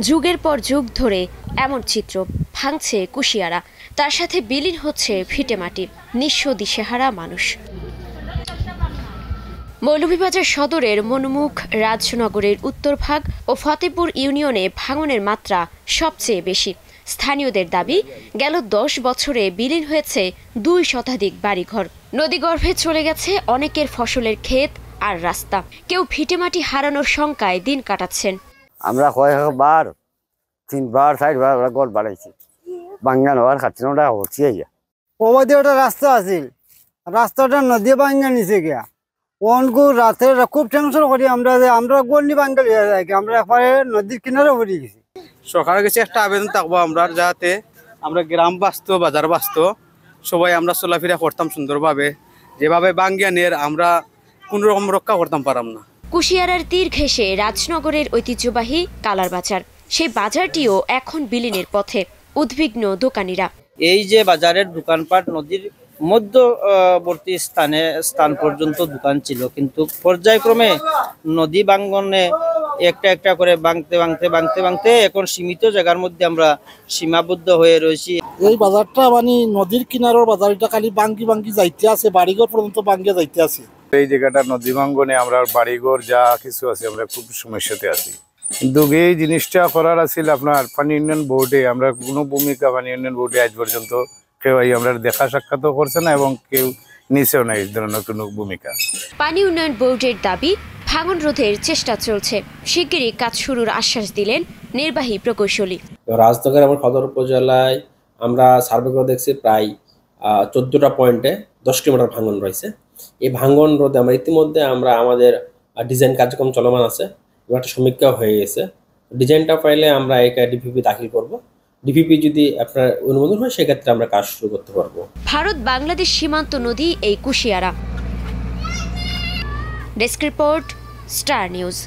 যুগের পর যুগ ধরে এমন চিত্র ভাঙছে কুশিয়ারা, তার সাথে বিলীন হচ্ছে ভিটেমাটি, নিঃস্ব দিশেহারা মানুষ। মৌলভীবাজার সদরের মনুমুখ রাজনগরের উত্তরভাগ ও ফতেপুর ইউনিয়নে ভাঙনের মাত্রা সবচেয়ে বেশি। স্থানীয়দের দাবি, গেল 10 বছরে বিলীন হয়েছে 2 শতাধিক বাড়িঘর। নদীগর্ভে চলে গেছে অনেকের ফসলের ক্ষেত আর রাস্তা। কেউ ভিটেমাটি হারানোর শঙ্কায় দিন কাটাচ্ছেন। আমরা কয়েকবার 3বার 4বার গড় বাড়াইছি, বাঙ্গান হওয়ার খাতির ওটা হচ্ছে। ওবাদে ওটা রাস্তা আছিল, রাস্তাটা নদী বাঙ্গা নিচে গিয়া ওনকু রাতে খুব টেনশন করি আমরা গন্ডি বাঙ্গাল হয়ে যাই, আমরা একবারে নদীর কিনারে পড়ে গেছি। সরকারের কাছে একটা আবেদন থাকবো আমরা, যাতে আমরা গ্রাম বাস্ত বাজার বাস্ত সবাই আমরা চলাফেরা করতাম সুন্দরভাবে, যেভাবে বাঙ্গিয়ানের আমরা কোন রকম রক্ষা করতাম পারাম না। কুশিয়ারার তীর ঘেঁষে রাজনগরের ঐতিহ্যবাহী কালার বাজার, সেই বাজারটিও এখন বিলীনের পথে। উদ্বিগ্ন দোকানিরা। এই যে বাজারের দোকানপাট নদীর মধ্যবর্তী স্থান পর্যন্ত দোকান ছিল, কিন্তু পর্যায়ক্রমে নদী বাঙ্গনে একটা একটা করে ভাঙতে এখন সীমিত জায়গার মধ্যে আমরা সীমাবদ্ধ হয়ে রয়েছি। এই বাজারটা মানে নদীর কিনারের বাজার, এটা খালি ভাঙ্গি যাইতে আছে, বাড়িঘর পর্যন্ত ভাঙ্গিয়া যাইতে আছে। এই জায়গাটা নদী ভাঙ্গনে আমরা বাড়িঘর যা কিছু আছে আমরা খুব সমস্যাতে আছি। কিন্তু এই জিনিসটা করার আছিল আপনার পানি উন্নয়ন বোর্ডে, আমরা কোনো ভূমিকা পানি উন্নয়ন বোর্ডে আজ পর্যন্ত কেউ আমরা দেখা সাক্ষাৎও করছে না এবং কেউ নিছেও না এই ধরনের কোনো ভূমিকা। পানি উন্নয়ন বোর্ডের দাবি, ভাঙন রোধের চেষ্টা চলছে, শিগগিরই কাজ শুরুর আশ্বাস দিলেন নির্বাহী প্রকৌশলী। রাজনগর এবং সদর উপজেলায় আমরা সার্ভে করে দেখছি প্রায় 14টা পয়েন্টে 10 কিলোমিটার ভাঙন রয়েছে। এই ভাঙন রোধে আমরা ইতিমধ্যে আমাদের ডিজাইন কার্যক্রম চলমান আছে, একটা সমীক্ষা হয়ে গেছে। ডিজাইনটা পাইলে আমরা একা ডিপিপি দাখিল করব। ডিপিপি যদি আপনার অনুমোদন হয় সেক্ষেত্রে আমরা কাজ শুরু করতে পারবো। ভারত বাংলাদেশ সীমান্ত নদী এই Kushiyara. Desk report, star news.